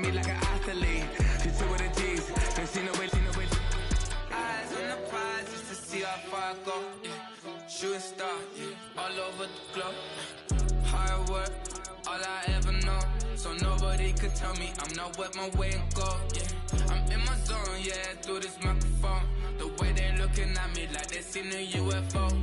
me like an athlete. Just do what it is. Don't see no way. Eyes on the prize just to see how far I go. Yeah. Shooting star, yeah. All over the globe. Hard work, all I ever know. So nobody could tell me I'm not wet my way and go. Yeah. I'm in my zone, yeah, through this microphone. The way they looking at me like they seen a UFO.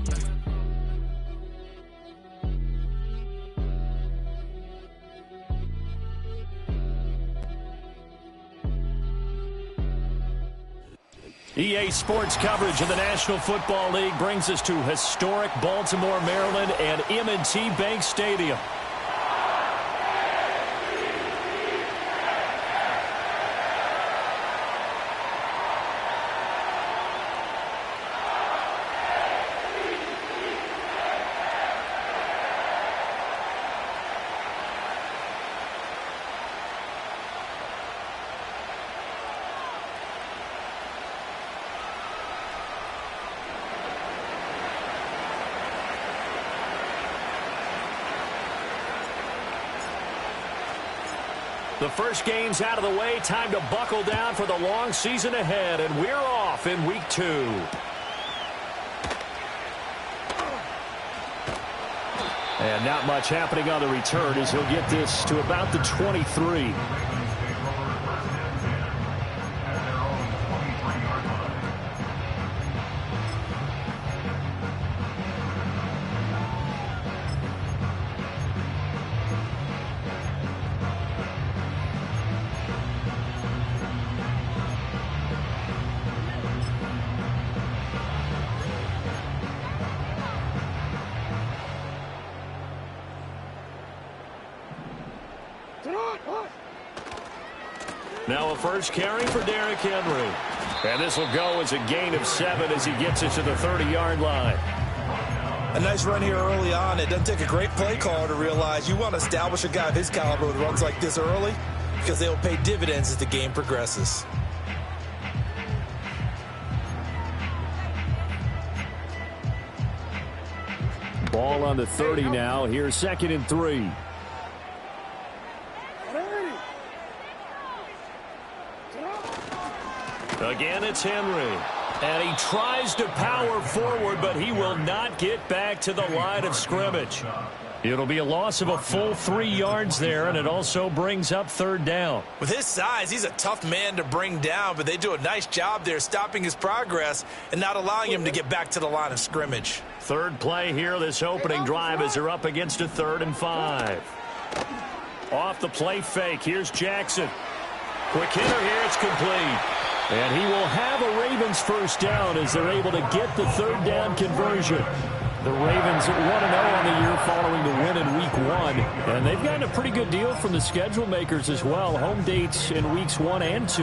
EA Sports coverage of the National Football League brings us to historic Baltimore, Maryland and M&T Bank Stadium. The first game's out of the way. Time to buckle down for the long season ahead, and we're off in week 2. And not much happening on the return as he'll get this to about the 23. Now a first carry for Derrick Henry. And this will go as a gain of 7 as he gets it to the 30-yard line. A nice run here early on. It doesn't take a great play caller to realize you want to establish a guy of his caliber with runs like this early because they will pay dividends as the game progresses. Ball on the 30 now. Here's 2nd and 3. Again, it's Henry. And he tries to power forward, but he will not get back to the line of scrimmage. It'll be a loss of a full 3 yards there, and it also brings up 3rd down. With his size, he's a tough man to bring down, but they do a nice job there stopping his progress and not allowing him to get back to the line of scrimmage. 3rd play here, this opening drive as they're up against a 3rd and 5. Off the play fake, here's Jackson. Quick hitter here, it's complete. And he will have a Ravens first down as they're able to get the 3rd down conversion. The Ravens at 1-0 on the year following the win in Week 1. And they've gotten a pretty good deal from the schedule makers as well. Home dates in Weeks 1 and 2.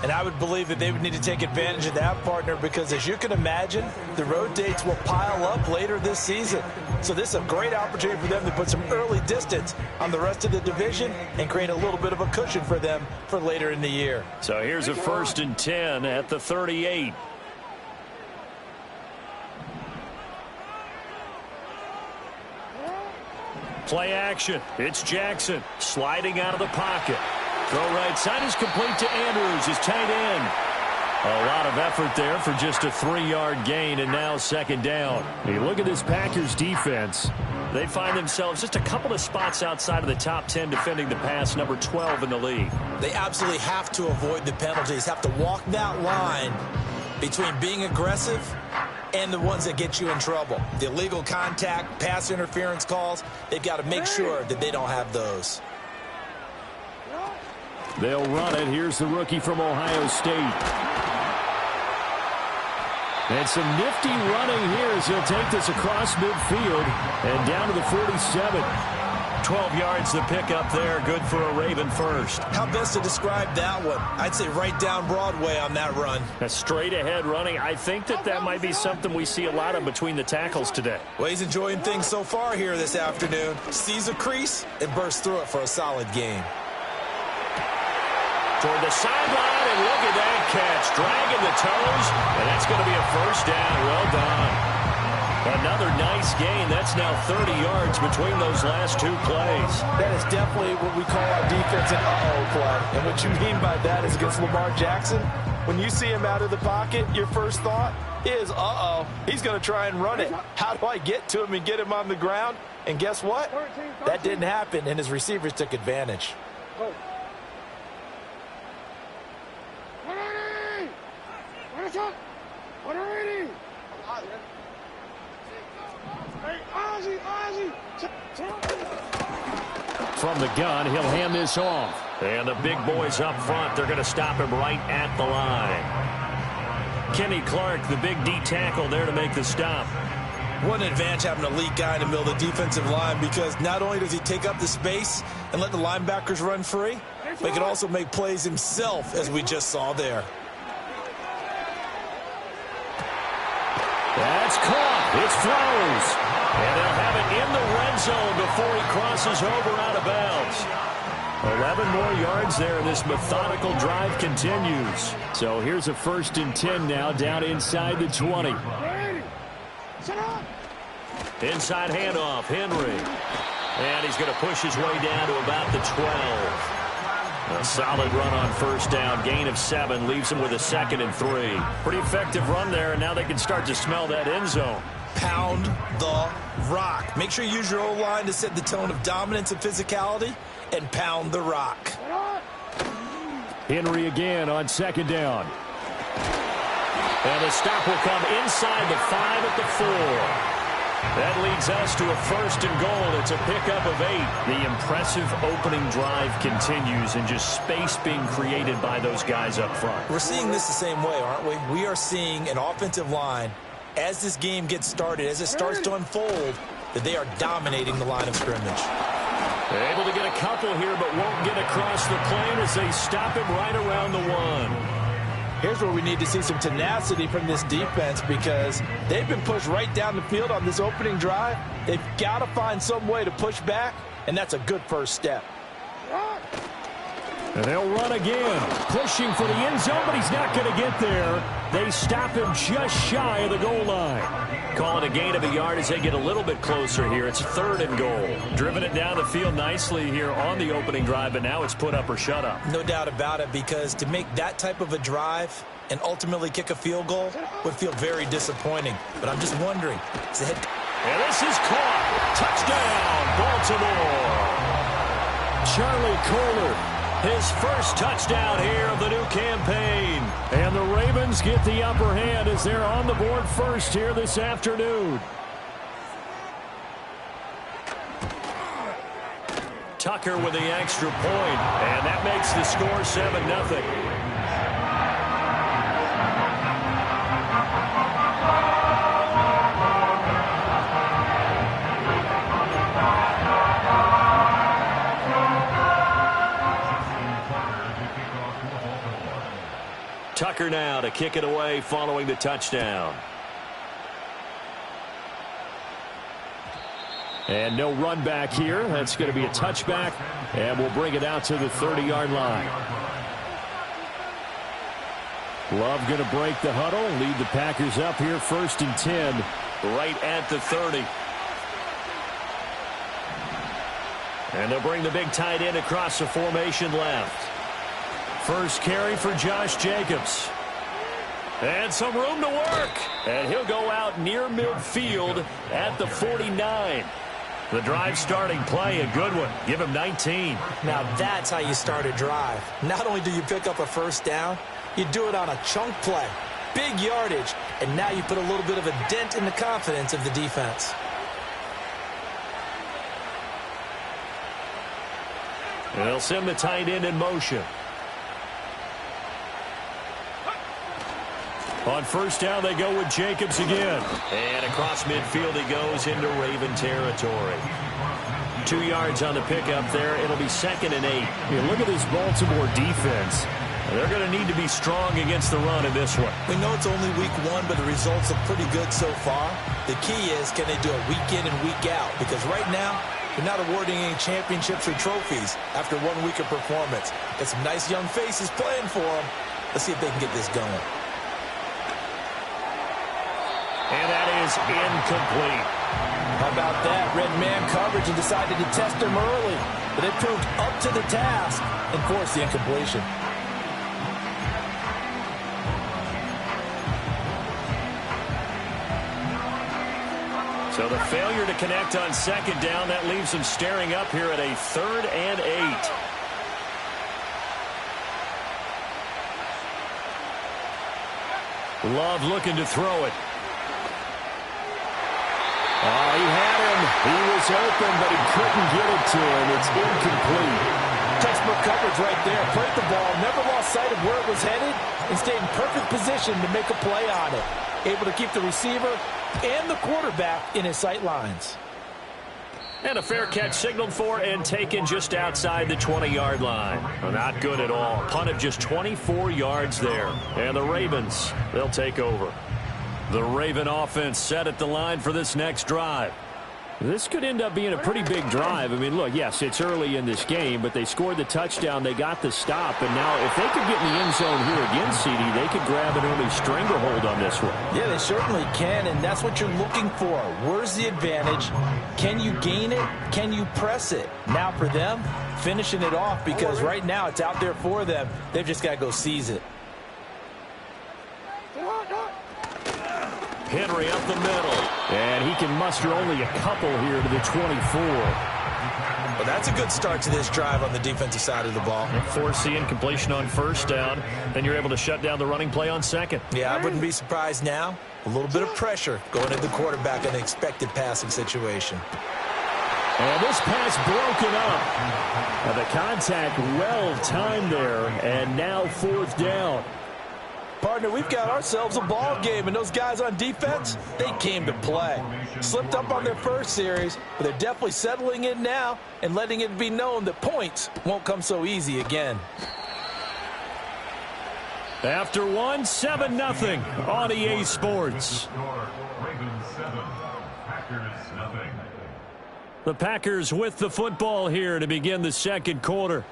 And I would believe that they would need to take advantage of that, partner, because as you can imagine, the road dates will pile up later this season. So this is a great opportunity for them to put some early distance on the rest of the division and create a little bit of a cushion for them for later in the year. So here's a 1st and 10 at the 38. Play action. It's Jackson sliding out of the pocket. Throw right side is complete to Andrews, his tight end. A lot of effort there for just a 3-yard gain, and now 2nd down. You look at this Packers defense. They find themselves just a couple of spots outside of the top 10 defending the pass, number 12 in the league. They absolutely have to avoid the penalties, have to walk that line between being aggressive and the ones that get you in trouble. The illegal contact, pass interference calls, they've got to make sure that they don't have those. They'll run it. Here's the rookie from Ohio State. And some nifty running here as he'll take this across midfield and down to the 47. 12 yards the pickup there. Good for a Raven first. How best to describe that one? I'd say right down Broadway on that run. A straight ahead running. I think that might be something we see a lot of between the tackles today. Well, he's enjoying things so far here this afternoon. Sees a crease and bursts through it for a solid game. Toward the sideline, and look at that catch. Dragging the toes, and that's going to be a 1st down. Well done. Another nice gain. That's now 30 yards between those last two plays. That is definitely what we call our defense an uh-oh play. And what you mean by that is against Lamar Jackson, when you see him out of the pocket, your first thought is, uh-oh, he's going to try and run it. How do I get to him and get him on the ground? And guess what? That didn't happen, and his receivers took advantage. From the gun, he'll hand this off. And the big boys up front, they're going to stop him right at the line. Kenny Clark, the big D tackle there to make the stop. What an advantage having an elite guy in the middle of the defensive line, because not only does he take up the space and let the linebackers run free, but he can also make plays himself, as we just saw there. That's caught. It's Flowers. And they'll have it in the red zone before he crosses over out of bounds. 11 more yards there. This methodical drive continues. So here's a 1st and 10 now, down inside the 20. Inside handoff, Henry. And he's going to push his way down to about the 12. A solid run on 1st down. Gain of 7 leaves him with a 2nd and 3. Pretty effective run there, and now they can start to smell that end zone. Pound the rock. Make sure you use your O-line to set the tone of dominance and physicality, and pound the rock. Henry again on 2nd down. And the stop will come inside the 5 at the 4. That leads us to a 1st and goal. It's a pickup of 8. The impressive opening drive continues, and just space being created by those guys up front. We're seeing this the same way, aren't we? We are seeing an offensive line, as this game gets started, as it starts to unfold, that they are dominating the line of scrimmage. They're able to get a couple here, but won't get across the plane as they stop him right around the 1. Here's where we need to see some tenacity from this defense, because they've been pushed right down the field on this opening drive. They've got to find some way to push back, and that's a good first step. And they'll run again, pushing for the end zone, but he's not going to get there. They stop him just shy of the goal line. Call it a gain of a yard as they get a little bit closer here. It's 3rd and goal. Driven it down the field nicely here on the opening drive, but now it's put up or shut up. No doubt about it, because to make that type of a drive and ultimately kick a field goal would feel very disappointing. But I'm just wondering. And this is caught. Touchdown, Baltimore. Charlie Kolar. His first touchdown here of the new campaign. And the Ravens get the upper hand as they're on the board first here this afternoon. Tucker with the extra point, and that makes the score 7-0. Tucker now to kick it away following the touchdown. And no run back here. That's going to be a touchback, and we'll bring it out to the 30-yard line. Love going to break the huddle, lead the Packers up here 1st and 10, right at the 30. And they'll bring the big tight end across the formation left. First carry for Josh Jacobs. And some room to work. And he'll go out near midfield at the 49. The drive starting play, a good one. Give him 19. Now that's how you start a drive. Not only do you pick up a 1st down, you do it on a chunk play. Big yardage. And now you put a little bit of a dent in the confidence of the defense. And they'll send the tight end in motion. On 1st down, they go with Jacobs again. And across midfield he goes into Raven territory. 2 yards on the pickup there. It'll be 2nd and 8. Yeah, look at this Baltimore defense. They're going to need to be strong against the run in this one. We know it's only week 1, but the results look pretty good so far. The key is, can they do it week in and week out? Because right now, they're not awarding any championships or trophies after 1 week of performance. Got some nice young faces playing for them. Let's see if they can get this going. And that is incomplete. How about that? Red man coverage and decided to test him early. But it proved up to the task and forced the incompletion. So the failure to connect on second down, that leaves them staring up here at a 3rd and 8. Love looking to throw it. Oh, he had him. He was open, but he couldn't get it to him. It's incomplete. Textbook coverage right there. Played the ball, never lost sight of where it was headed, and stayed in perfect position to make a play on it. Able to keep the receiver and the quarterback in his sight lines. And a fair catch signaled for and taken just outside the 20-yard line. Well, not good at all. Punt of just 24 yards there. And the Ravens, they'll take over. The Raven offense set at the line for this next drive. This could end up being a pretty big drive. I mean, look, yes, it's early in this game, but they scored the touchdown. They got the stop. And now if they could get in the end zone here again, CD, they could grab an early stranglehold on this one. Yeah, they certainly can, and that's what you're looking for. Where's the advantage? Can you gain it? Can you press it? Now for them, finishing it off, because right now it's out there for them. They've just got to go seize it. Henry up the middle, and he can muster only a couple here to the 24. Well, that's a good start to this drive on the defensive side of the ball. Force the incompletion on first down, then you're able to shut down the running play on second. Yeah, I wouldn't be surprised now. A little bit of pressure going into the quarterback in an expected passing situation. And this pass broken up. And the contact well timed there, and now 4th down. Partner, we've got ourselves a ball game, and those guys on defense, they came to play. Slipped up on their first series, but they're definitely settling in now and letting it be known that points won't come so easy again. After 7-0 on EA Sports. The Packers with the football here to begin the second quarter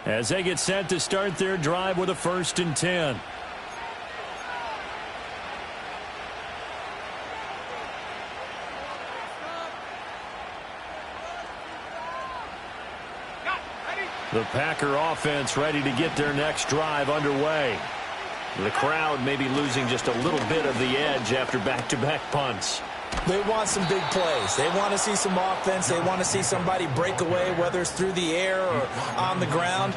as they get set to start their drive with a 1st and 10. The Packer offense ready to get their next drive underway. The crowd may be losing just a little bit of the edge after back-to-back punts. They want some big plays. They want to see some offense. They want to see somebody break away, whether it's through the air or on the ground.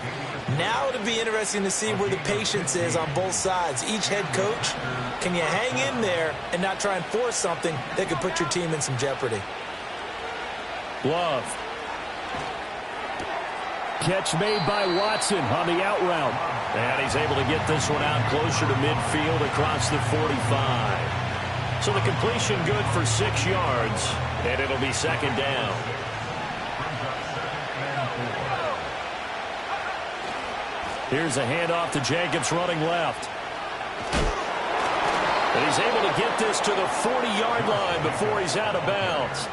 Now it'll be interesting to see where the patience is on both sides. Each head coach, can you hang in there and not try and force something that could put your team in some jeopardy? Love. Catch made by Watson on the out route. And he's able to get this one out closer to midfield across the 45. So the completion good for 6 yards, and it'll be 2nd down. Here's a handoff to Jacobs running left. And he's able to get this to the 40-yard line before he's out of bounds.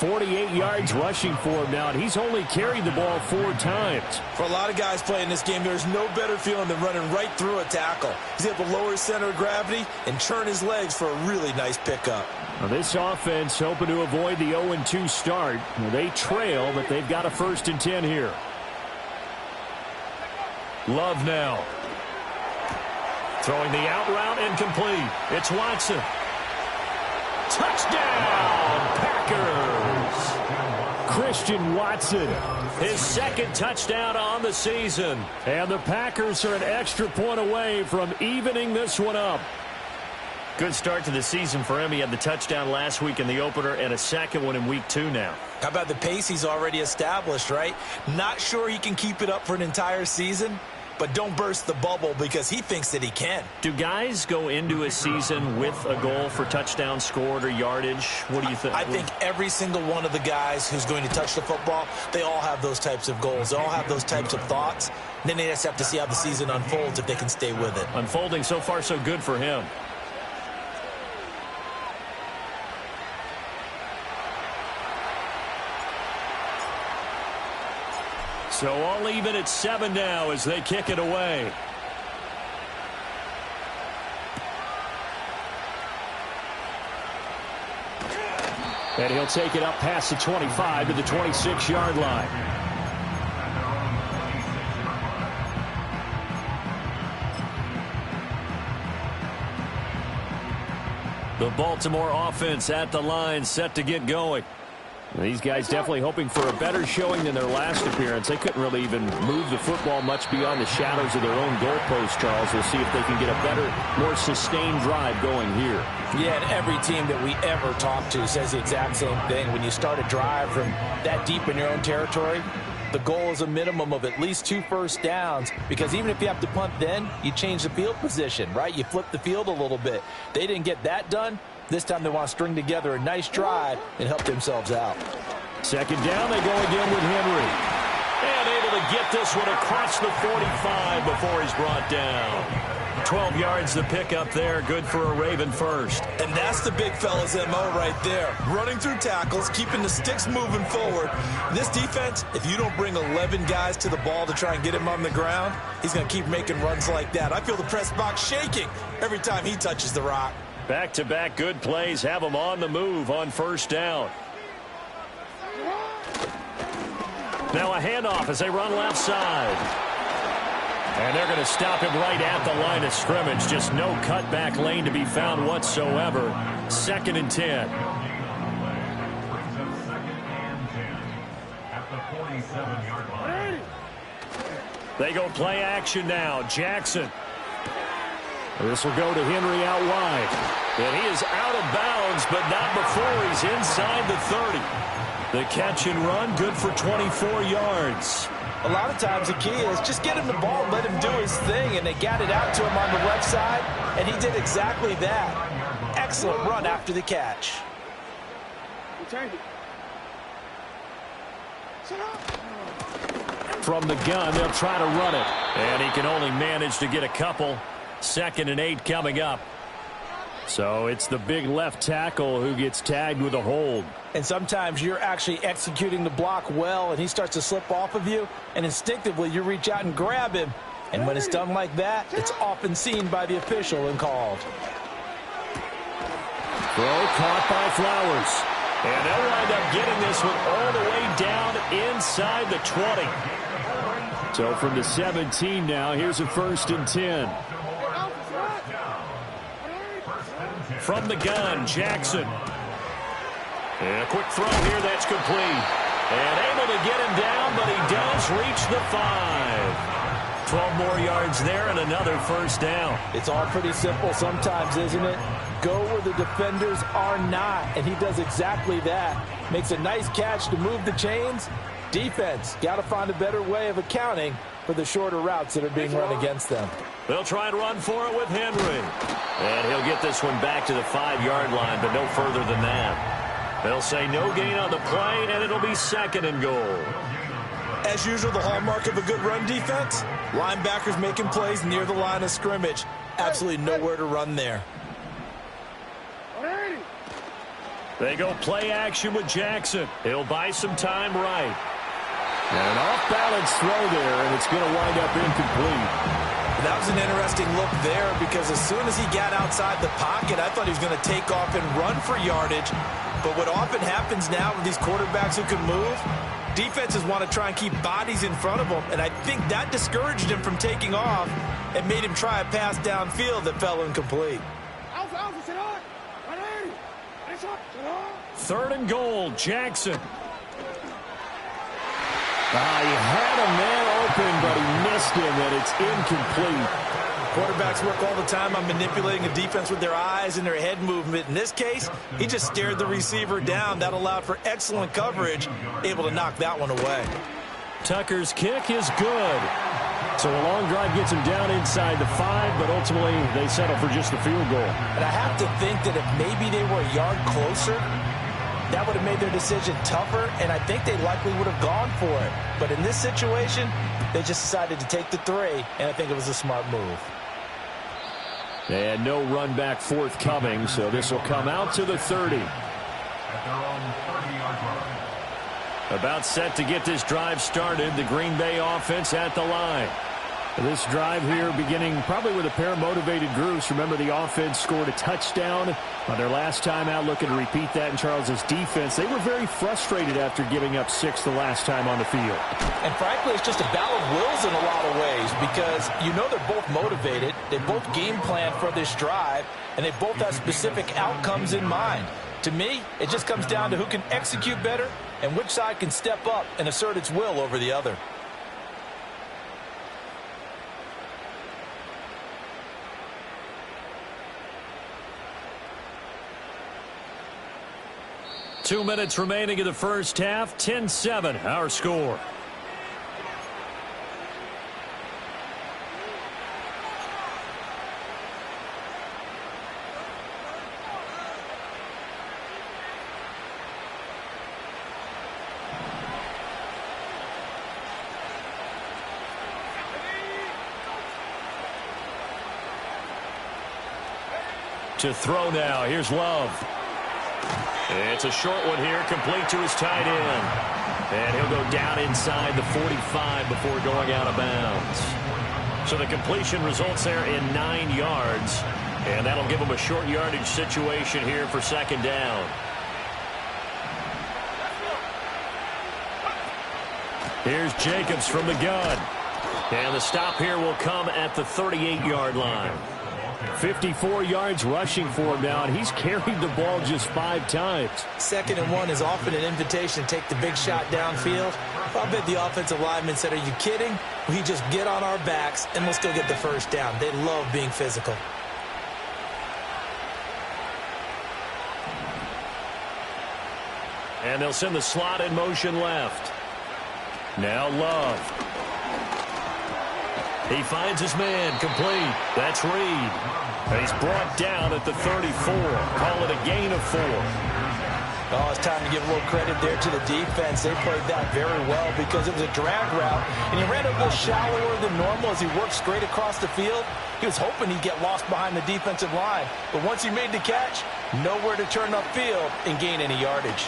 48 yards rushing for him now, and he's only carried the ball 4 times. For a lot of guys playing this game, there's no better feeling than running right through a tackle. He's able to lower his center of gravity and turn his legs for a really nice pickup. Now this offense hoping to avoid the 0-2 start. Well, they trail, but they've got a 1st and 10 here. Love now. Throwing the out route incomplete. It's Watson. Touchdown, Packers! Christian Watson, his 2nd touchdown on the season. And the Packers are an extra point away from evening this one up. Good start to the season for him. He had the touchdown last week in the opener and a 2nd one in week 2 now. How about the pace he's already established, right? Not sure he can keep it up for an entire season, but don't burst the bubble because he thinks that he can. Do guys go into a season with a goal for touchdown scored or yardage? What do you think? I think every single one of the guys who's going to touch the football, they all have those types of goals. They all have those types of thoughts. And then they just have to see how the season unfolds if they can stay with it. Unfolding so far so good for him. So all even at 7 now as they kick it away. And he'll take it up past the 25 to the 26-yard line. The Baltimore offense at the line, set to get going. These guys definitely hoping for a better showing than their last appearance. They couldn't really even move the football much beyond the shadows of their own goalpost, Charles. We'll see if they can get a better, more sustained drive going here. Yeah, and every team that we ever talk to says the exact same thing. When you start a drive from that deep in your own territory, the goal is a minimum of at least 2 first downs, because even if you have to punt then, you change the field position, right? You flip the field a little bit. They didn't get that done. This time they want to string together a nice drive and help themselves out. Second down, they go again with Henry. And able to get this one across the 45 before he's brought down. 12 yards to pick up there. Good for a Raven first. And that's the big fella's MO right there. Running through tackles, keeping the sticks moving forward. This defense, if you don't bring 11 guys to the ball to try and get him on the ground, he's going to keep making runs like that. I feel the press box shaking every time he touches the rock. Back-to-back good plays have them on the move on first down. Now a handoff as they run left side. And they're going to stop him right at the line of scrimmage. Just no cutback lane to be found whatsoever. 2nd and 10. They go play action now. Jackson. This will go to Henry out wide. And he is out of bounds, but not before he's inside the 30. The catch and run, good for 24 yards. A lot of times the key is just get him the ball, let him do his thing, and they got it out to him on the left side, and he did exactly that. Excellent run after the catch. From the gun, they'll try to run it. And he can only manage to get a couple. 2nd and 8 coming up. So it's the big left tackle who gets tagged with a hold. And sometimes you're actually executing the block well, and he starts to slip off of you, and instinctively you reach out and grab him. And when it's done like that, it's often seen by the official and called. Throw caught by Flowers. And they'll wind up getting this one all the way down inside the 20. So from the 17 now, here's a 1st and 10. From the gun, Jackson. And a quick throw here that's complete. And able to get him down, but he does reach the 5. 12 more yards there and another 1st down. It's all pretty simple sometimes, isn't it? Go where the defenders are not, and he does exactly that. Makes a nice catch to move the chains. Defense, got to find a better way of accounting for the shorter routes that are being run against them. They'll try and run for it with Henry. And he'll get this one back to the 5-yard line, but no further than that. They'll say no gain on the play, and it'll be 2nd and goal. As usual, the hallmark of a good run defense, linebackers making plays near the line of scrimmage. Absolutely nowhere to run there. They go play action with Jackson. He'll buy some time right. And an off-balance throw there, and it's going to wind up incomplete. That was an interesting look there, because as soon as he got outside the pocket, I thought he was going to take off and run for yardage. But what often happens now with these quarterbacks who can move, defenses want to try and keep bodies in front of them, and I think that discouraged him from taking off and made him try a pass downfield that fell incomplete. 3rd and goal, Jackson. He had a man open, but he missed him, and it's incomplete. Quarterbacks work all the time on manipulating a defense with their eyes and their head movement. In this case, he just stared the receiver down. That allowed for excellent coverage, able to knock that one away. Tucker's kick is good. So a long drive gets him down inside the 5, but ultimately they settle for just the field goal. And I have to think that if maybe they were a yard closer, that would have made their decision tougher, and I think they likely would have gone for it. But in this situation, they just decided to take the 3, and I think it was a smart move. And no run back forthcoming, so this will come out to the 30. About set to get this drive started. The Green Bay offense at the line. This drive here beginning probably with a pair of motivated groups. Remember, the offense scored a touchdown on their last time out, looking to repeat that in Charles's defense. They were very frustrated after giving up 6 the last time on the field. And frankly, it's just a battle of wills in a lot of ways because you know they're both motivated. They both game plan for this drive, and they both have specific outcomes in mind. To me, it just comes down to who can execute better and which side can step up and assert its will over the other. Two minutes remaining in the first half. 10-7, our score. To throw now. Here's Love. It's a short one here, complete to his tight end. And he'll go down inside the 45 before going out of bounds. So the completion results there in 9 yards. And that'll give him a short yardage situation here for second down. Here's Jacobs from the gun. And the stop here will come at the 38-yard line. 54 yards rushing for him now, and he's carried the ball just 5 times. 2nd and 1 is often an invitation to take the big shot downfield. I bet the offensive lineman said, are you kidding? We just get on our backs and let's go get the first down. They love being physical. And they'll send the slot in motion left. Now Love. He finds his man, complete. That's Reed. And he's brought down at the 34. Call it a gain of 4. Oh, it's time to give a little credit there to the defense. They played that very well because it was a drag route, and he ran a little shallower than normal as he worked straight across the field. He was hoping he'd get lost behind the defensive line, but once he made the catch, nowhere to turn upfield and gain any yardage.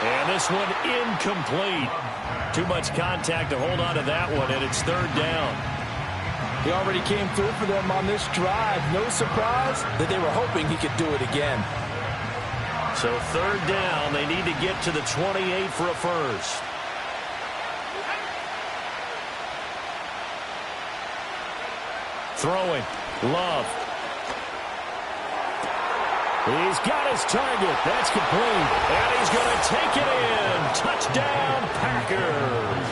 And this one incomplete. Too much contact to hold on to that one, and it's 3rd down. He already came through for them on this drive. No surprise that they were hoping he could do it again. So 3rd down, they need to get to the 28 for a first. Throwing, Love. He's got his target. That's complete. And he's going to take it in. Touchdown, Packers.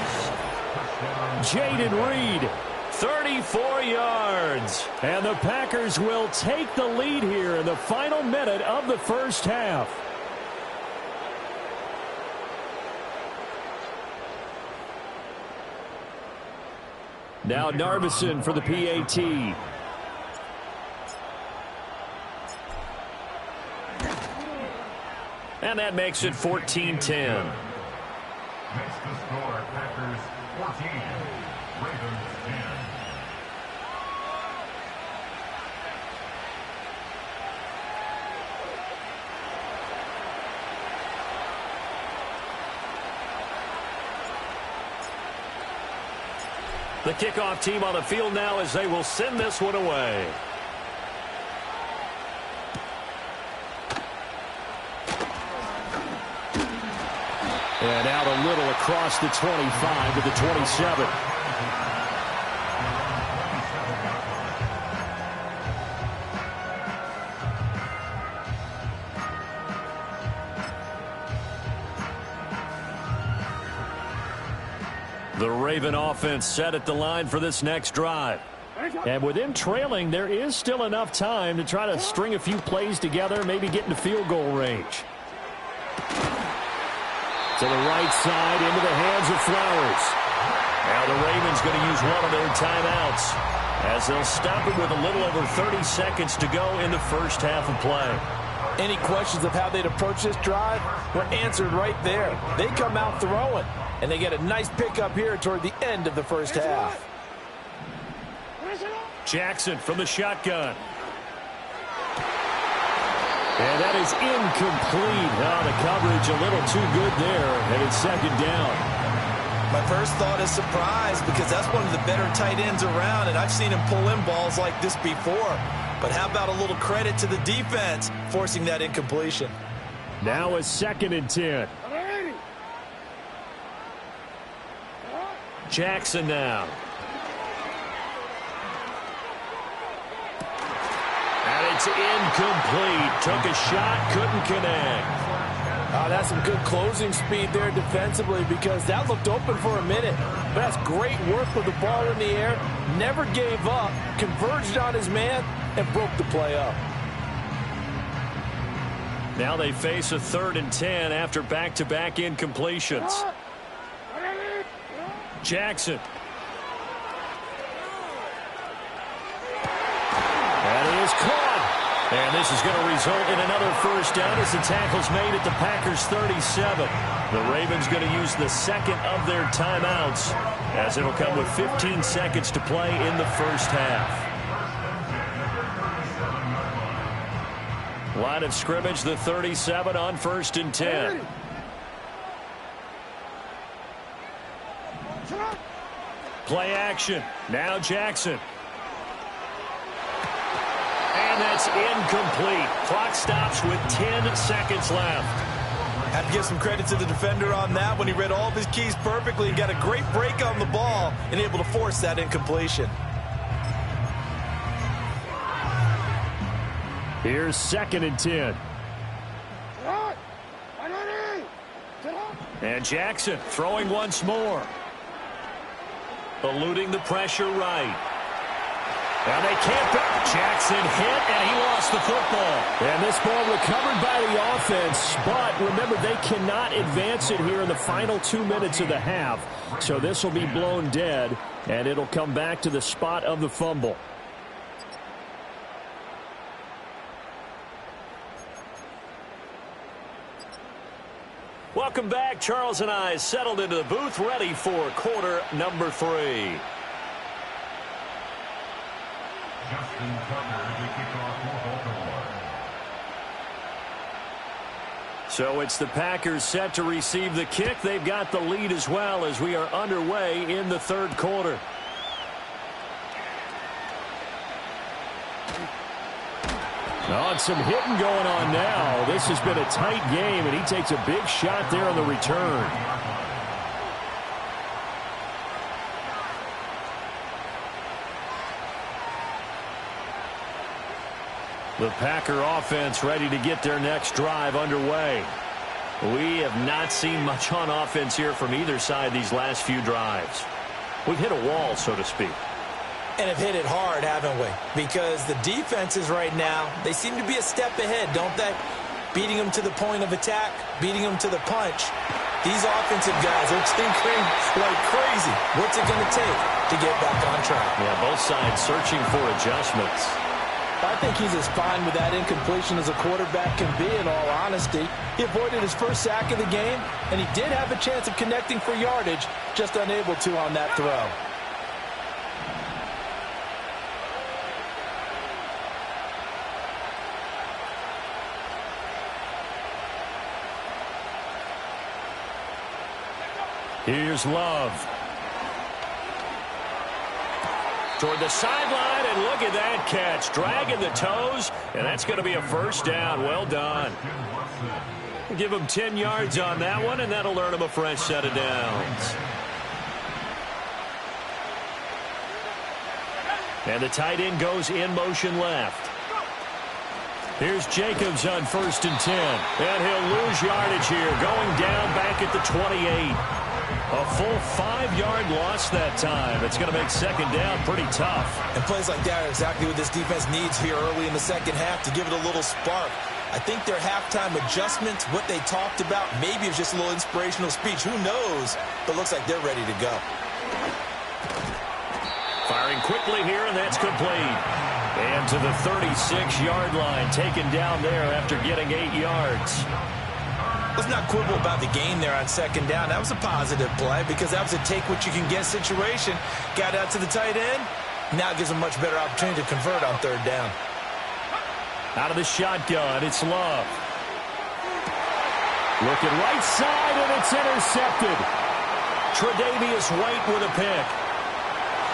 Jayden Reed, 34 yards. And the Packers will take the lead here in the final minute of the first half. Now Narveson for the PAT. And that makes it 14-10. Next to score, Packers 14, Ravens 10. The kickoff team on the field now as they will send this one away. And out a little across the 25 to the 27. The Raven offense set at the line for this next drive. And with them trailing, there is still enough time to try to string a few plays together, maybe get into field goal range. To the right side, into the hands of Flowers. Now the Ravens going to use one of their timeouts as they'll stop it with a little over 30 seconds to go in the first half of play. Any questions of how they'd approach this drive were answered right there. They come out throwing, and they get a nice pickup here toward the end of the first half. Jackson from the shotgun. And that is incomplete. Oh, the coverage a little too good there, and it's 2nd down. My first thought is surprise because that's one of the better tight ends around, and I've seen him pull in balls like this before. But how about a little credit to the defense forcing that incompletion? Now a 2nd and 10. Jackson now. And it's incomplete. Took a shot, couldn't connect. That's some good closing speed there defensively because that looked open for a minute. But that's great work with the ball in the air. Never gave up, converged on his man, and broke the play up. Now they face a 3rd and 10 after back-to-back incompletions. Jackson. And it is caught. And this is going to result in another first down as the tackle's made at the Packers' 37. The Ravens going to use the 2nd of their timeouts as it'll come with 15 seconds to play in the first half. Line of scrimmage, the 37 on 1st and 10. Play action. Now Jackson. And that's incomplete. Clock stops with 10 seconds left. Had to give some credit to the defender on that when he read all of his keys perfectly and got a great break on the ball and able to force that incompletion. Here's 2nd and 10. And Jackson throwing once more. Eluding the pressure right. And they can't. Jackson hit, and he lost the football. And this ball recovered by the offense, but remember, they cannot advance it here in the final 2 minutes of the half. So this will be blown dead, and it'll come back to the spot of the fumble. Welcome back. Charles and I settled into the booth, ready for quarter number 3. Justin Tucker to kick off for Baltimore. So it's the Packers set to receive the kick. They've got the lead as well as we are underway in the 3rd quarter. Oh, and some hitting going on now. This has been a tight game, and he takes a big shot there on the return. The Packer offense ready to get their next drive underway. We have not seen much on offense here from either side these last few drives. We've hit a wall, so to speak. And have hit it hard, haven't we? Because the defenses right now, they seem to be a step ahead, don't they? Beating them to the point of attack, beating them to the punch. These offensive guys are tinkering like crazy. What's it going to take to get back on track? Yeah, both sides searching for adjustments. I think he's as fine with that incompletion as a quarterback can be, in all honesty. He avoided his first sack of the game, and he did have a chance of connecting for yardage, just unable to on that throw. Here's Love. Toward the sideline, and look at that catch. Dragging the toes, and that's going to be a first down. Well done. Give him 10 yards on that one, and that'll earn him a fresh set of downs. And the tight end goes in motion left. Here's Jacobs on 1st and 10. And he'll lose yardage here, going down back at the 28. A full 5-yard loss that time. It's going to make 2nd down pretty tough. And plays like that are exactly what this defense needs here early in the second half to give it a little spark. I think their halftime adjustments, what they talked about, maybe it's just a little inspirational speech. Who knows? But looks like they're ready to go. Firing quickly here, and that's complete. And to the 36-yard line, taken down there after getting 8 yards. Let's not quibble about the gain there on 2nd down. That was a positive play because that was a take-what-you-can-get situation. Got out to the tight end. Now it gives them a much better opportunity to convert on 3rd down. Out of the shotgun, it's Love. Looking right side, and it's intercepted. Tre'Davious White with a pick.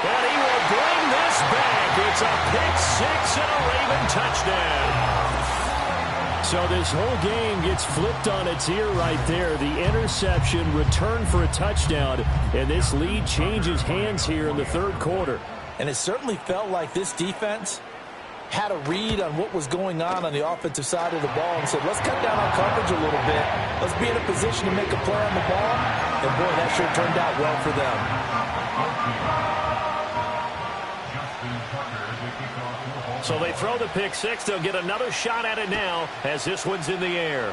And he will bring this back. It's a pick six and a Raven touchdown. So this whole game gets flipped on its ear right there. The interception, return for a touchdown, and this lead changes hands here in the third quarter. And it certainly felt like this defense had a read on what was going on the offensive side of the ball and said, let's cut down on coverage a little bit. Let's be in a position to make a play on the ball. And, boy, that sure turned out well for them. So they throw the pick six. They'll get another shot at it now as this one's in the air.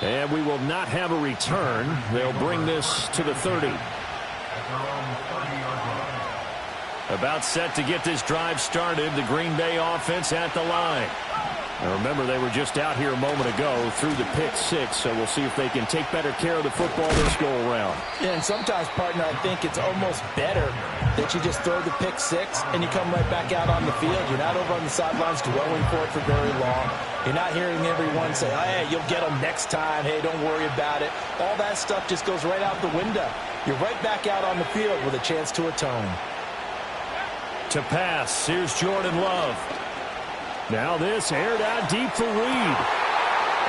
And we will not have a return. They'll bring this to the 30. About set to get this drive started. The Green Bay offense at the line. Now remember, they were just out here a moment ago through the pick six, so we'll see if they can take better care of the football this go around. Yeah, and sometimes, partner, I think it's almost better that you just throw the pick six and you come right back out on the field. You're not over on the sidelines dwelling for it for very long. You're not hearing everyone say, oh, hey, you'll get them next time. Hey, don't worry about it. All that stuff just goes right out the window. You're right back out on the field with a chance to atone. To pass, here's Jordan Love. Now this aired out deep for Reed.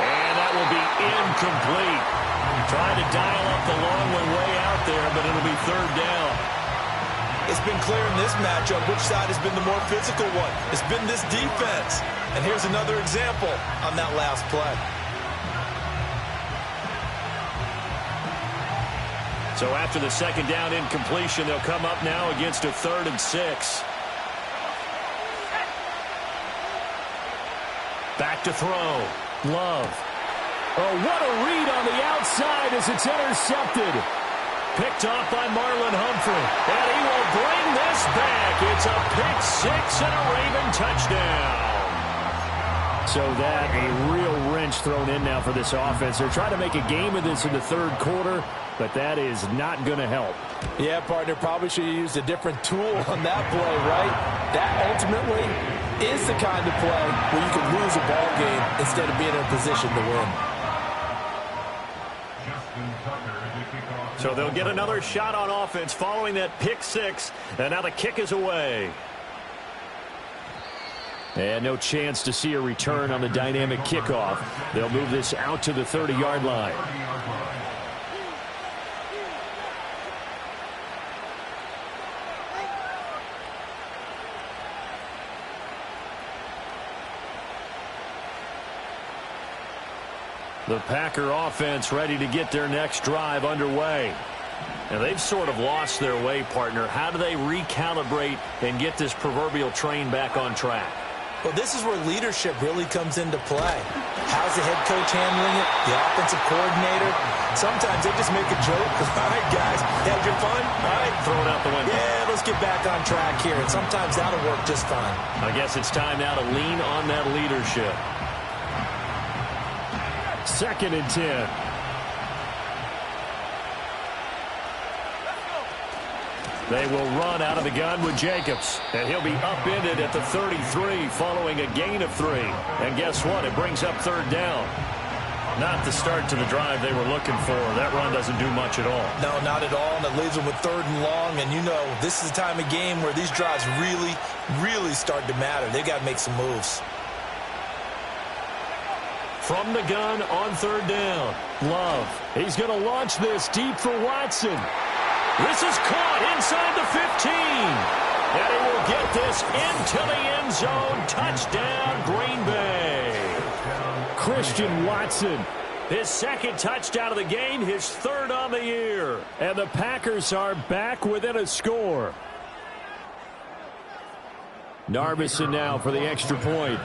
And that will be incomplete. Trying to dial up the long one way out there, but it'll be third down. It's been clear in this matchup which side has been the more physical one. It's been this defense. And here's another example on that last play. So after the second down incompletion, they'll come up now against a 3rd and 6. Back to throw. Love. Oh, what a read on the outside as it's intercepted. Picked off by Marlon Humphrey. And he will bring this back. It's a pick six and a Raven touchdown. So that a real wrench thrown in now for this offense. They're trying to make a game of this in the third quarter, but that is not going to help. Yeah, partner, probably should have used a different tool on that play, right? That ultimately is the kind of play where you can lose a ball game instead of being in a position to win. So they'll get another shot on offense following that pick six, and now the kick is away. And no chance to see a return on the dynamic kickoff. They'll move this out to the 30-yard line. The Packer offense ready to get their next drive underway. And they've sort of lost their way, partner. How do they recalibrate and get this proverbial train back on track? Well, this is where leadership really comes into play. How's the head coach handling it? The offensive coordinator? Sometimes they just make a joke. All right, guys, had your fun? All right. Throw it out the window. Yeah, let's get back on track here. And sometimes that'll work just fine. I guess it's time now to lean on that leadership. 2nd and 10. They will run out of the gun with Jacobs. And he'll be upended at the 33 following a gain of 3. And guess what? It brings up 3rd down. Not the start to the drive they were looking for. That run doesn't do much at all. No, not at all. And it leaves them with 3rd and long. And you know, this is the time of game where these drives really, really start to matter. They've got to make some moves. From the gun on 3rd down. Love. He's going to launch this deep for Watson. This is caught inside the 15. And he will get this into the end zone. Touchdown, Green Bay. Christian Watson. His 2nd touchdown of the game, his 3rd on the year. And the Packers are back within a score. Narbison now for the extra point.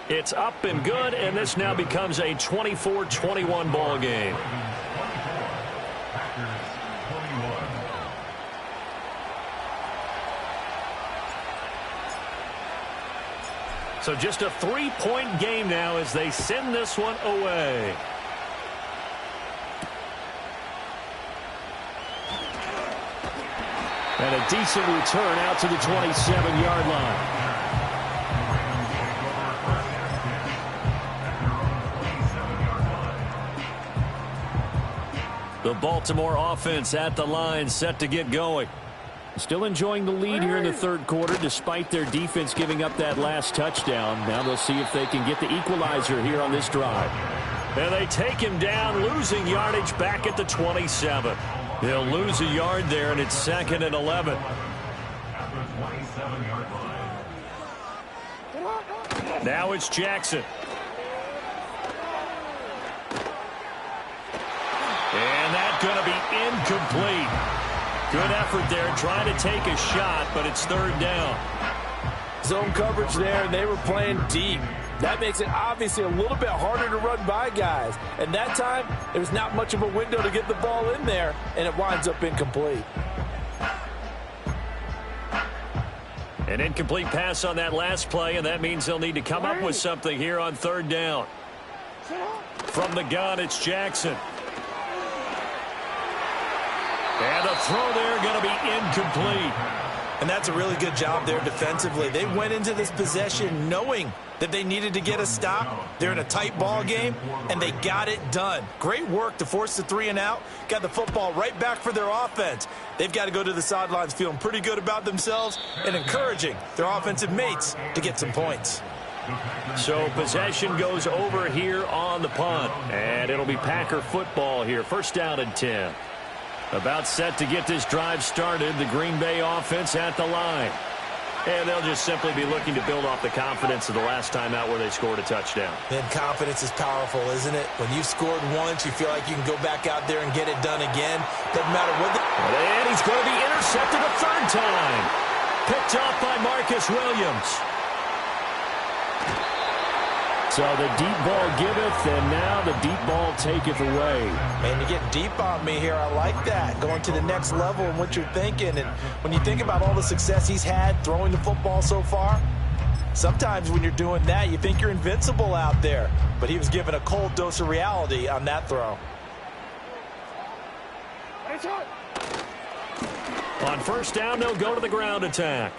It's up and good, and this now becomes a 24-21 ball game. So just a 3-point game now as they send this one away. And a decent return out to the 27-yard line. The Baltimore offense at the line, set to get going. Still enjoying the lead here in the third quarter, despite their defense giving up that last touchdown. Now they'll see if they can get the equalizer here on this drive. And they take him down, losing yardage back at the 27. They'll lose a yard there, and it's 2nd and 11. Now it's Jackson. And that's going to be incomplete. Good effort there, trying to take a shot, but it's 3rd down. Zone coverage there, and they were playing deep. That makes it obviously a little bit harder to run by guys. And that time, there was not much of a window to get the ball in there, and it winds up incomplete. An incomplete pass on that last play, and that means they'll need to come up with something here on 3rd down. From the gun, it's Jackson. And the throw there going to be incomplete. And that's a really good job there defensively. They went into this possession knowing that they needed to get a stop. They're in a tight ball game, and they got it done. Great work to force the 3 and out. Got the football right back for their offense. They've got to go to the sidelines feeling pretty good about themselves and encouraging their offensive mates to get some points. So possession goes over here on the punt, and it'll be Packer football here. 1st down and 10. About set to get this drive started, the Green Bay offense at the line. And they'll just simply be looking to build off the confidence of the last time out where they scored a touchdown. And confidence is powerful, isn't it? When you've scored once, you feel like you can go back out there and get it done again. Doesn't matter what. And he's going to be intercepted a 3rd time. Picked off by Marcus Williams. So the deep ball giveth, and now the deep ball taketh away. Man, you get deep on me here. I like that. Going to the next level and what you're thinking. And when you think about all the success he's had throwing the football so far, sometimes when you're doing that, you think you're invincible out there. But he was given a cold dose of reality on that throw. On 1st down, they'll go to the ground attack.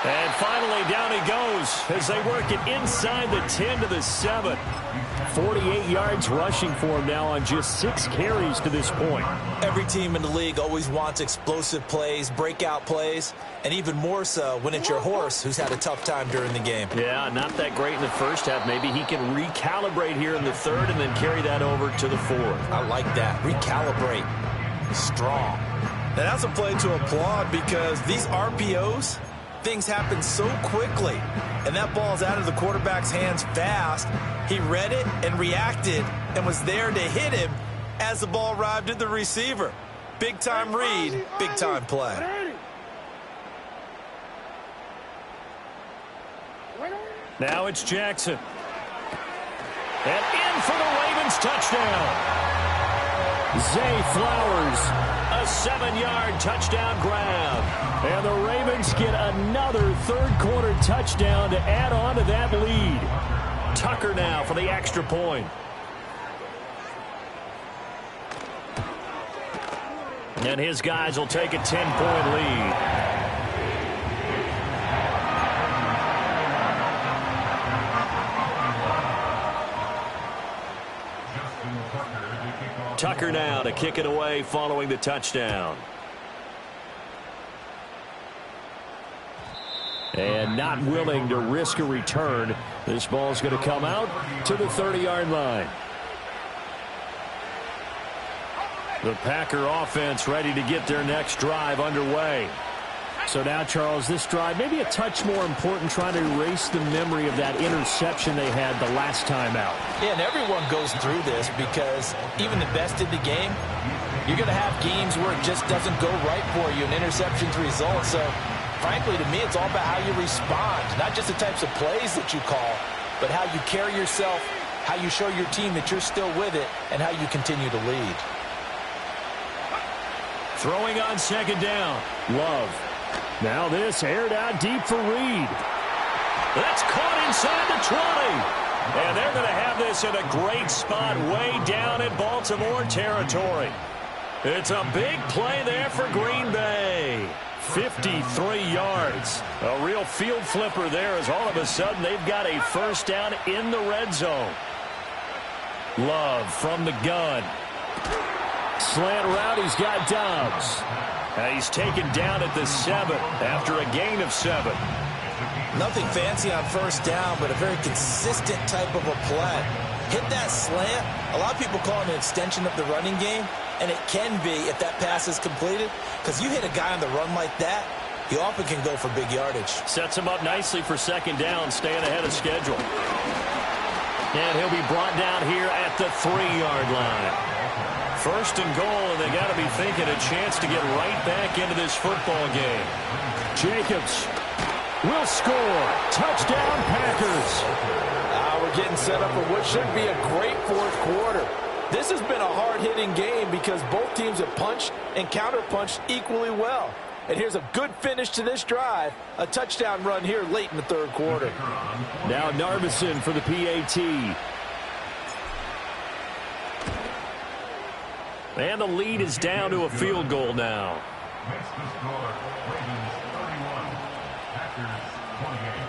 And finally, down he goes as they work it inside the 10 to the 7. 48 yards rushing for him now on just 6 carries to this point. Every team in the league always wants explosive plays, breakout plays, and even more so when it's your horse who's had a tough time during the game. Yeah, not that great in the 1st half. Maybe he can recalibrate here in the 3rd and then carry that over to the 4th. I like that. Recalibrate. Strong. And that's a play to applaud because these RPOs, things happen so quickly, and that ball's out of the quarterback's hands fast. He read it and reacted and was there to hit him as the ball arrived at the receiver. Big-time read, big-time play. Now it's Jackson. And in for the Ravens touchdown. Zay Flowers. A 7-yard touchdown grab. And the Ravens get another 3rd quarter touchdown to add on to that lead. Tucker now for the extra point. And his guys will take a 10-point lead. Tucker now to kick it away following the touchdown. And not willing to risk a return. This ball's going to come out to the 30-yard line. The Packer offense ready to get their next drive underway. So now, Charles, this drive maybe a touch more important, trying to erase the memory of that interception they had the last time out. Yeah, and everyone goes through this because even the best in the game, you're going to have games where it just doesn't go right for you, and interceptions result. So, frankly, to me, it's all about how you respond, not just the types of plays that you call, but how you carry yourself, how you show your team that you're still with it, and how you continue to lead. Throwing on 2nd down. Love. Now this aired out deep for Reed. That's caught inside the 20. And they're going to have this in a great spot way down in Baltimore territory. It's a big play there for Green Bay. 53 yards. A real field flipper there as all of a sudden they've got a 1st down in the red zone. Love from the gun. Slant route, he's got Dobbs. He's taken down at the 7 after a gain of 7. Nothing fancy on first down, but a very consistent type of a play. Hit that slant. A lot of people call it an extension of the running game, and it can be if that pass is completed, because you hit a guy on the run like that, you often can go for big yardage. Sets him up nicely for second down, staying ahead of schedule. And he'll be brought down here at the 3-yard line. First and goal, and they got to be thinking a chance to get right back into this football game. Jacobs will score. Touchdown, Packers. We're getting set up for what should be a great fourth quarter. This has been a hard-hitting game because both teams have punched and counter-punched equally well. And here's a good finish to this drive. A touchdown run here late in the third quarter. Now Narveson for the PAT. And the lead is down to a field goal now. Makes the score, Ravens 31, Packers 28.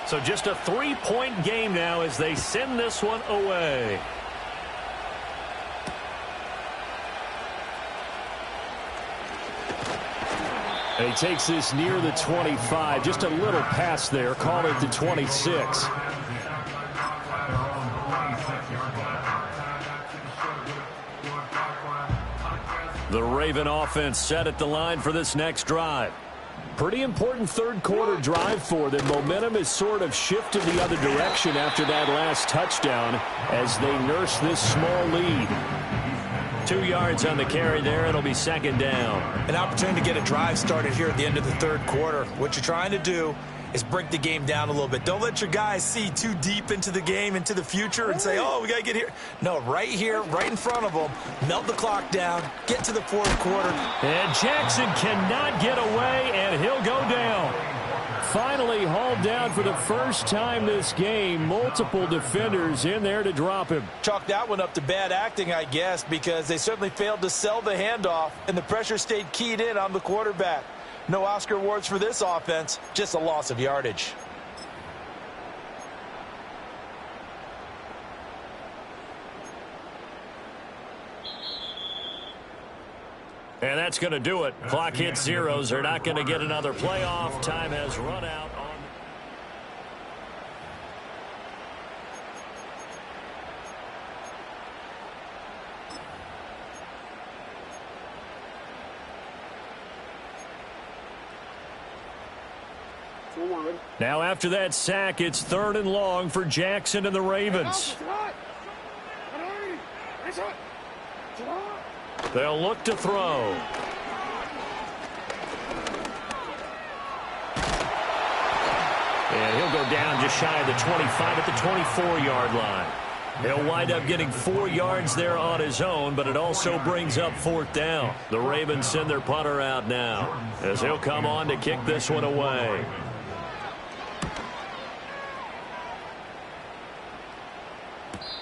So just a 3-point game now as they send this one away. And he takes this near the 25. Just a little pass there. Call it the 26. The Raven offense set at the line for this next drive. Pretty important third quarter drive for them. Momentum has sort of shifted the other direction after that last touchdown as they nurse this small lead. 2 yards on the carry there. It'll be second down. An opportunity to get a drive started here at the end of the third quarter. What you're trying to do is break the game down a little bit. Don't let your guys see too deep into the game, into the future, and say, oh, we got to get here. No, right here, right in front of them, melt the clock down, get to the fourth quarter. And Jackson cannot get away, and he'll go down. Finally hauled down for the first time this game. Multiple defenders in there to drop him. Chalk that one up to bad acting, I guess, because they certainly failed to sell the handoff, and the pressure stayed keyed in on the quarterback. No Oscar awards for this offense, just a loss of yardage. And that's going to do it. Clock hits zeros. They're not going to get another playoff. Time has run out. Now after that sack, it's third and long for Jackson and the Ravens. They'll look to throw. And he'll go down just shy of the 25 at the 24-yard line. He'll wind up getting 4 yards there on his own, but it also brings up fourth down. The Ravens send their punter out now as he'll come on to kick this one away.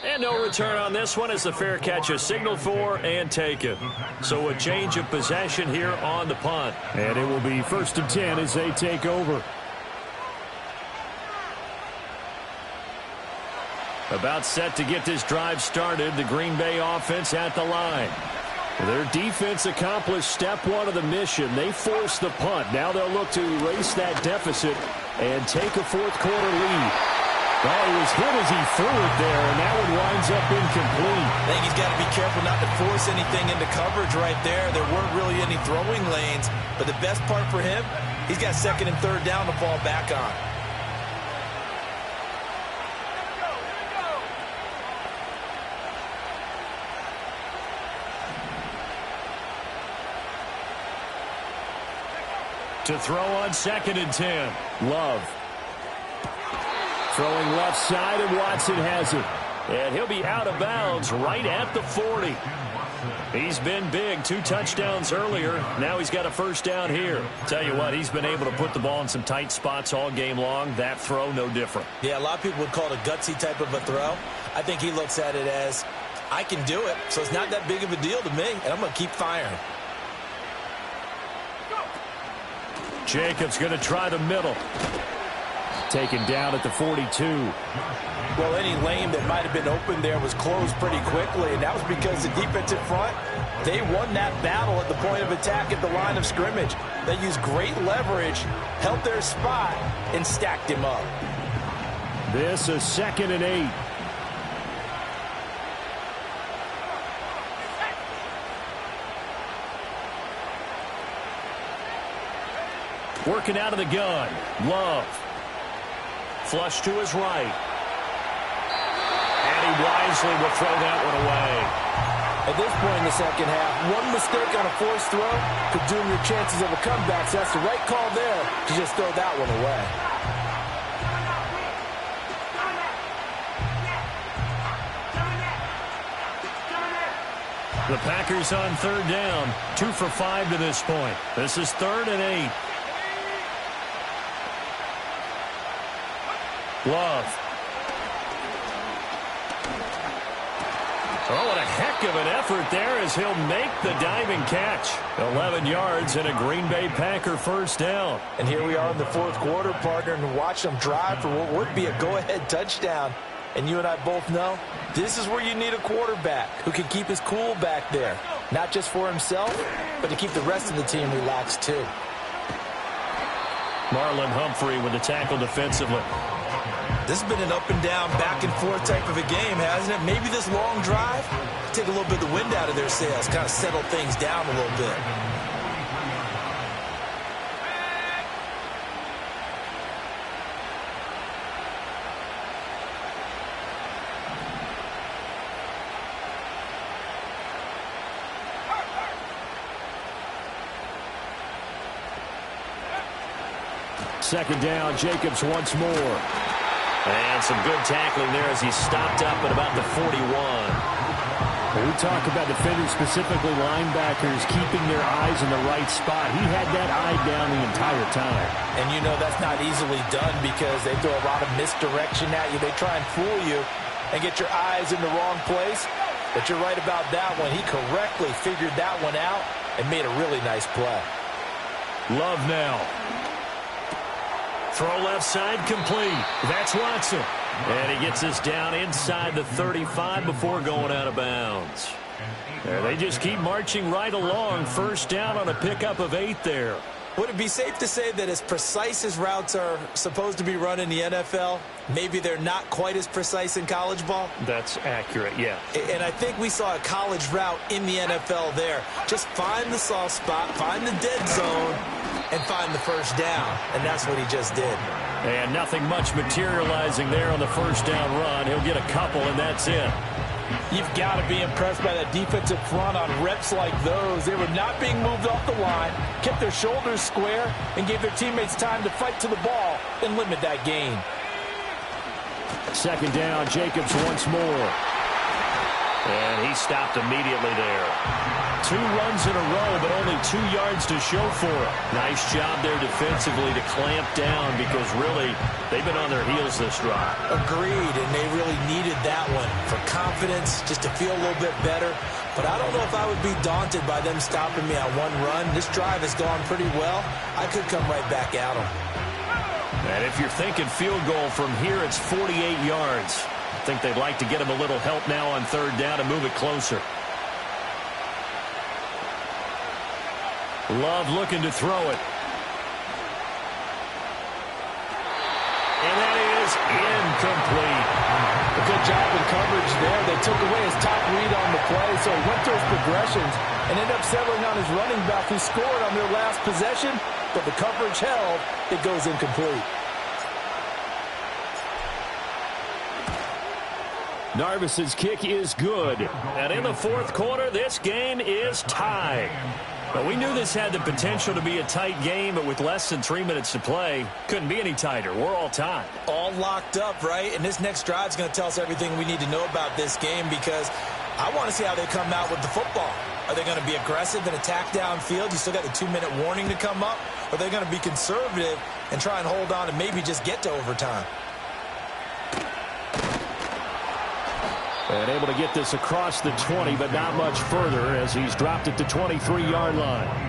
And no return on this one as the fair catch is signaled for and taken. So a change of possession here on the punt. And it will be first and 10 as they take over. About set to get this drive started, the Green Bay offense at the line. Their defense accomplished step one of the mission. They forced the punt. Now they'll look to erase that deficit and take a fourth quarter lead. Oh, he was hit as he threw it there, and that one winds up incomplete. I think he's got to be careful not to force anything into coverage right there. There weren't really any throwing lanes, but the best part for him, he's got second and third down to fall back on. To throw on second and 10. Love. Throwing left side, and Watson has it. And he'll be out of bounds right at the 40. He's been big. 2 touchdowns earlier. Now he's got a first down here. Tell you what, he's been able to put the ball in some tight spots all game long. That throw, no different. Yeah, a lot of people would call it a gutsy type of a throw. I think he looks at it as I can do it, so it's not that big of a deal to me, and I'm going to keep firing. Jacobs going to try the middle. Taken down at the 42. Well, any lane that might have been open there was closed pretty quickly, and that was because the defensive front, they won that battle at the point of attack at the line of scrimmage. They used great leverage, held their spot, and stacked him up. This is 2nd and 8. Working out of the gun. Love. Flush to his right. And he wisely will throw that one away. At this point in the second half, one mistake on a forced throw could doom your chances of a comeback. So that's the right call there to just throw that one away. The Packers on 3rd down. 2 for 5 to this point. This is 3rd and 8. Love. Oh, what a heck of an effort there as he'll make the diving catch. 11 yards and a Green Bay Packer first down. And here we are in the 4th quarter, partner, and watch them drive for what would be a go-ahead touchdown. And you and I both know this is where you need a quarterback who can keep his cool back there. Not just for himself, but to keep the rest of the team relaxed too. Marlon Humphrey with the tackle defensively. This has been an up-and-down, back-and-forth type of a game, hasn't it? Maybe this long drive, take a little bit of the wind out of their sails, kind of settle things down a little bit. Second down, Jacobs once more. And some good tackling there as he stopped up at about the 41. When we talk about defenders, specifically linebackers, keeping their eyes in the right spot, he had that eye down the entire time. And you know that's not easily done because they throw a lot of misdirection at you. They try and fool you and get your eyes in the wrong place. But you're right about that one. He correctly figured that one out and made a really nice play. Love now. Throw left side complete. That's Watson. And he gets this down inside the 35 before going out of bounds. And they just keep marching right along. First down on a pickup of 8 there. Would it be safe to say that as precise as routes are supposed to be run in the NFL, maybe they're not quite as precise in college ball? That's accurate, yeah. And I think we saw a college route in the NFL there. Just find the soft spot, find the dead zone, and find the first down. And that's what he just did. And nothing much materializing there on the first down run. He'll get a couple, and that's it. You've got to be impressed by that defensive front on reps like those. They were not being moved off the line, kept their shoulders square, and gave their teammates time to fight to the ball and limit that gain. Second down, Jacobs once more. And he stopped immediately there. 2 runs in a row, but only 2 yards to show for it. Nice job there defensively to clamp down because really they've been on their heels this drive. Agreed, and they really needed that one for confidence, just to feel a little bit better. But I don't know if I would be daunted by them stopping me on one run. This drive has gone pretty well. I could come right back at them. And if you're thinking field goal from here, it's 48 yards. I think they'd like to get him a little help now on third down and move it closer. Love looking to throw it. And that is incomplete. A good job in coverage there. They took away his top read on the play, so he went through his progressions and ended up settling on his running back who scored on their last possession, but the coverage held. It goes incomplete. Narvis's kick is good. And in the fourth quarter, this game is tied. Well, we knew this had the potential to be a tight game, but with less than 3 minutes to play, couldn't be any tighter. We're all tied. All locked up, right? And this next drive is going to tell us everything we need to know about this game because I want to see how they come out with the football. Are they going to be aggressive and attack downfield? You still got the 2-minute warning to come up? Or are they going to be conservative and try and hold on and maybe just get to overtime? And able to get this across the 20, but not much further as he's dropped it to 23-yard line.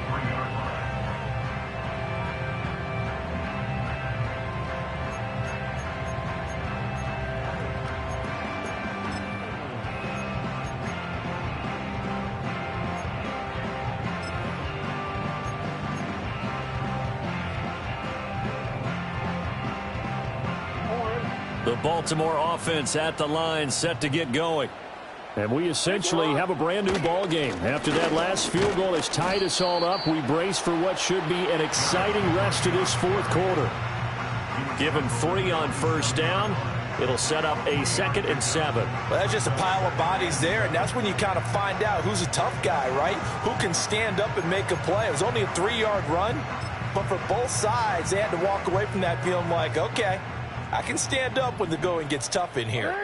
The Baltimore offense at the line, set to get going. And we essentially have a brand new ball game. After that last field goal has tied us all up, we brace for what should be an exciting rest of this fourth quarter. Given 3 on first down, it'll set up a 2nd and 7. Well, that's just a pile of bodies there, and that's when you kind of find out who's a tough guy, right? Who can stand up and make a play. It was only a 3-yard run, but for both sides, they had to walk away from that feeling like, okay, I can stand up when the going gets tough in here.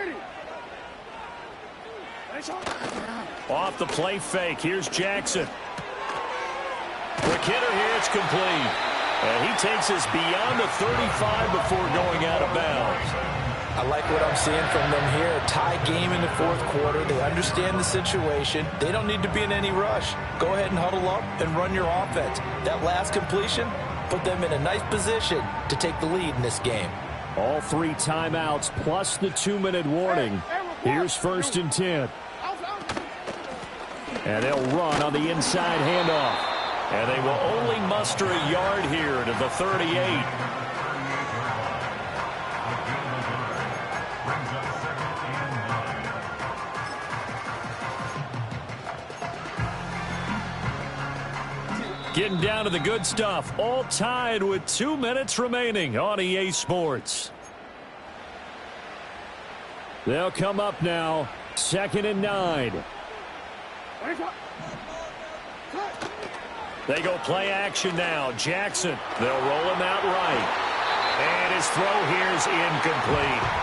Off the play fake, here's Jackson. Quick hitter here, it's complete. And he takes us beyond the 35 before going out of bounds. I like what I'm seeing from them here. A tie game in the fourth quarter. They understand the situation. They don't need to be in any rush. Go ahead and huddle up and run your offense. That last completion put them in a nice position to take the lead in this game. All 3 timeouts plus the 2-minute warning. Here's 1st and 10. And they'll run on the inside handoff. And they will only muster a yard here to the 38. Getting down to the good stuff. All tied with 2 minutes remaining on EA Sports. They'll come up now. 2nd and 9. They go play action now. Jackson. They'll roll him out right. And his throw here is incomplete.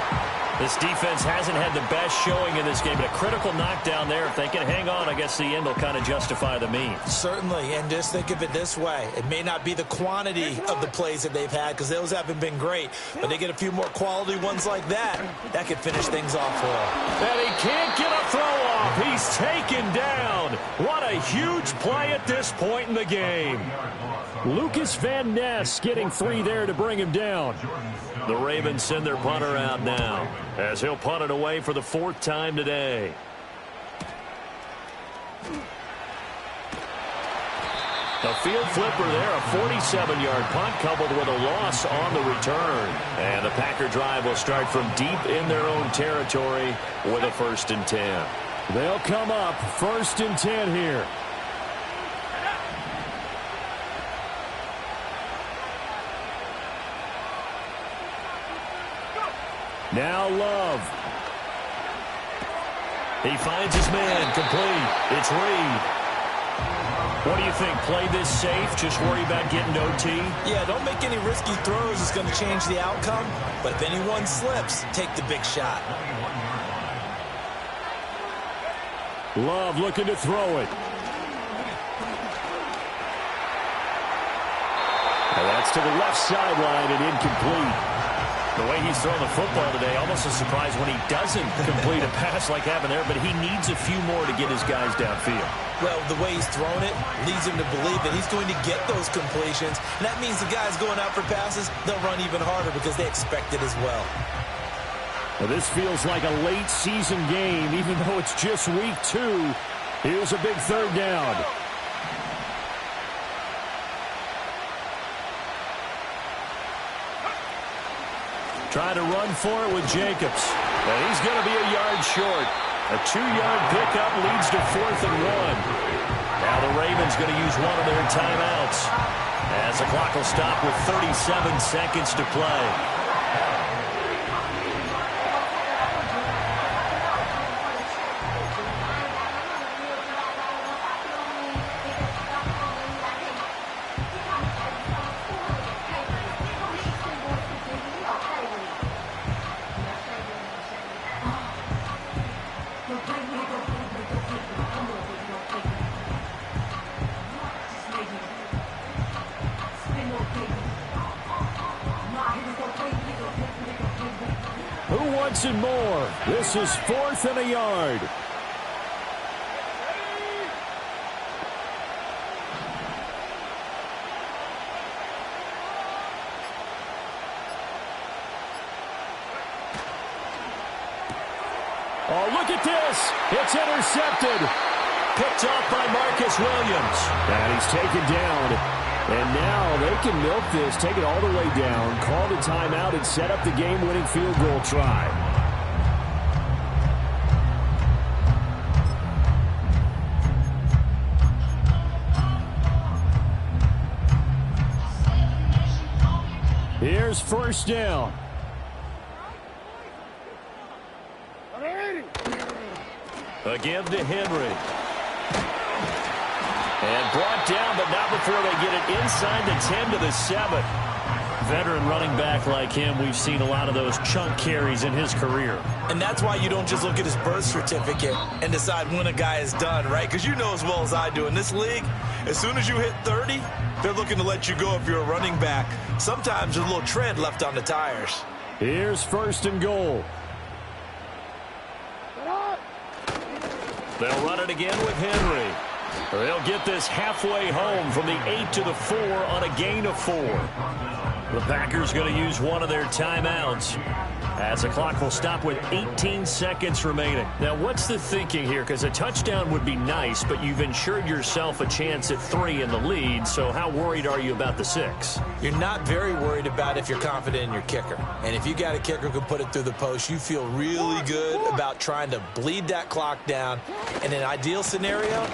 This defense hasn't had the best showing in this game, but a critical knockdown there. If they can hang on, I guess the end will kind of justify the means. Certainly, and just think of it this way. It may not be the quantity of the plays that they've had because those haven't been great, but they get a few more quality ones like that. That could finish things off for them. And he can't get a throw off. He's taken down. What a huge play at this point in the game. Lucas Van Ness getting 3 there to bring him down. The Ravens send their punter out now as he'll punt it away for the 4th time today. A field flipper there, a 47-yard punt coupled with a loss on the return. And the Packer drive will start from deep in their own territory with a 1st and 10. They'll come up 1st and 10 here. Now Love. He finds his man, complete. It's Reed. What do you think? Play this safe? Just worry about getting OT? Yeah, don't make any risky throws. It's going to change the outcome. But if anyone slips, take the big shot. Love looking to throw it. And that's to the left sideline and incomplete. The way he's throwing the football today, almost a surprise when he doesn't complete a pass like happened there, but he needs a few more to get his guys downfield. Well, the way he's thrown it leads him to believe that he's going to get those completions. And that means the guys going out for passes, they'll run even harder because they expect it as well. Well, this feels like a late season game, even though it's just week 2. Here's a big 3rd down. Trying to run for it with Jacobs. And he's going to be a yard short. A 2-yard pickup leads to 4th and 1. Now the Ravens going to use one of their timeouts as the clock will stop with 37 seconds to play. Spin your baby. My head is okay. wants it more. This is 4th and a yard. Oh, look at this. It's intercepted. Picked off by Marcus Williams. And he's taken down. And now they can milk this, take it all the way down, call the timeout, and set up the game-winning field goal try. Here's first down. Again to Henry. And brought down, but not before they get it inside the 10 to the 7. Veteran running back like him, we've seen a lot of those chunk carries in his career. And that's why you don't just look at his birth certificate and decide when a guy is done, right? Because you know as well as I do, in this league, as soon as you hit 30, they're looking to let you go if you're a running back. Sometimes there's a little tread left on the tires. Here's first and goal. They'll run it again with Henry. They'll get this halfway home from the 8 to the 4 on a gain of 4. The Packers going to use one of their timeouts as the clock will stop with 18 seconds remaining. Now, what's the thinking here? Because a touchdown would be nice, but you've ensured yourself a chance at 3 in the lead, so how worried are you about the 6? You're not very worried about if you're confident in your kicker. And if you got a kicker who can put it through the post, you feel really good about trying to bleed that clock down. In an ideal scenario,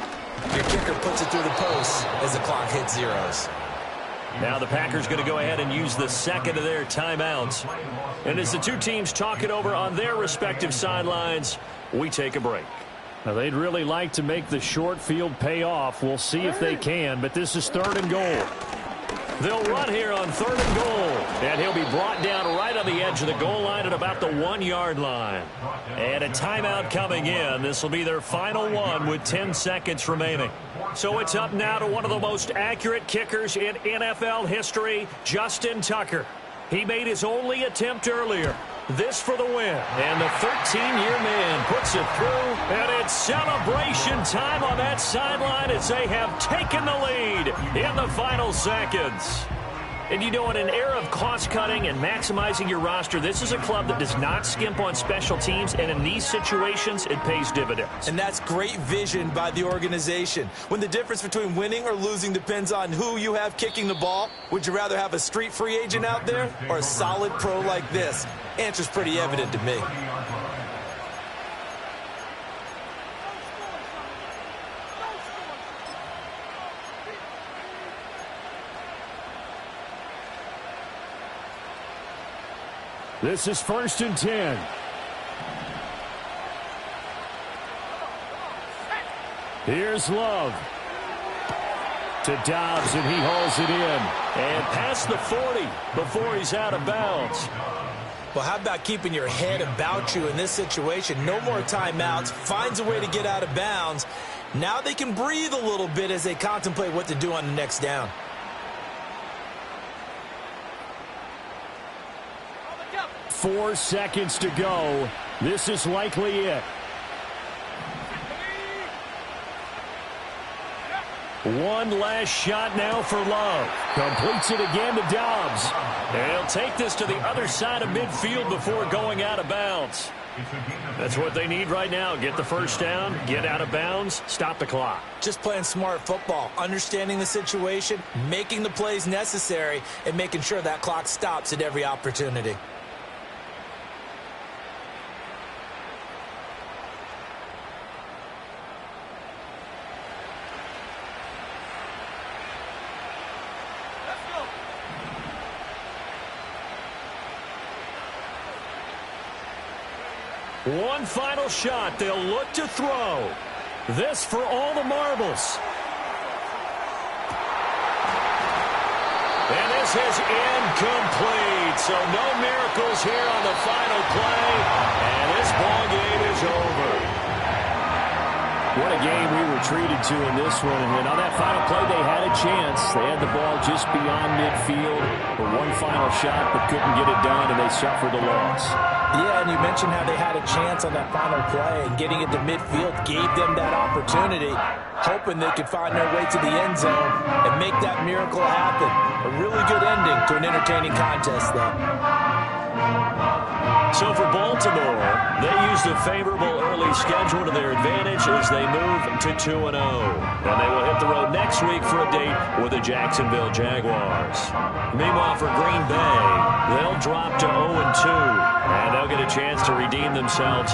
your kicker puts it through the post as the clock hits zeros. Now the Packers going to go ahead and use the second of their timeouts. And as the two teams talk it over on their respective sidelines, we take a break. Now they'd really like to make the short field pay off. We'll see if they can, but this is 3rd and goal. They'll run here on 3rd and goal. And he'll be brought down right on the edge of the goal line at about the 1-yard line. And a timeout coming in. This will be their final one with 10 seconds remaining. So it's up now to one of the most accurate kickers in NFL history, Justin Tucker. He made his only attempt earlier. This for the win. And the 13-year man puts it through. And it's celebration time on that sideline as they have taken the lead in the final seconds. And you know, in an era of cost-cutting and maximizing your roster, this is a club that does not skimp on special teams, and in these situations, it pays dividends. And that's great vision by the organization. When the difference between winning or losing depends on who you have kicking the ball, would you rather have a street free agent out there or a solid pro like this? Answer's pretty evident to me. This is 1st and 10. Here's Love. To Dobbs, and he hauls it in. And past the 40 before he's out of bounds. Well, how about keeping your head about you in this situation? No more timeouts. Finds a way to get out of bounds. Now they can breathe a little bit as they contemplate what to do on the next down. Four seconds to go. This is likely it. One last shot now for Love. Completes it again to Dobbs. And he'll take this to the other side of midfield before going out of bounds. That's what they need right now. Get the first down, get out of bounds, stop the clock. Just playing smart football, understanding the situation, making the plays necessary, and making sure that clock stops at every opportunity. One final shot. They'll look to throw. This for all the marbles. And this is incomplete. So no miracles here on the final play. And this ball game is over. What a game we were treated to in this one. And on that final play, they had a chance. They had the ball just beyond midfield for one final shot, but couldn't get it done, and they suffered a loss. Yeah, and you mentioned how they had a chance on that final play, and getting into midfield gave them that opportunity, hoping they could find their way to the end zone and make that miracle happen. A really good ending to an entertaining contest, though. So for Baltimore, they used a favorable early schedule to their advantage as they move to 2-0. And they will hit the road next week for a date with the Jacksonville Jaguars. Meanwhile, for Green Bay, they'll drop to 0-2, and they'll get a chance to redeem themselves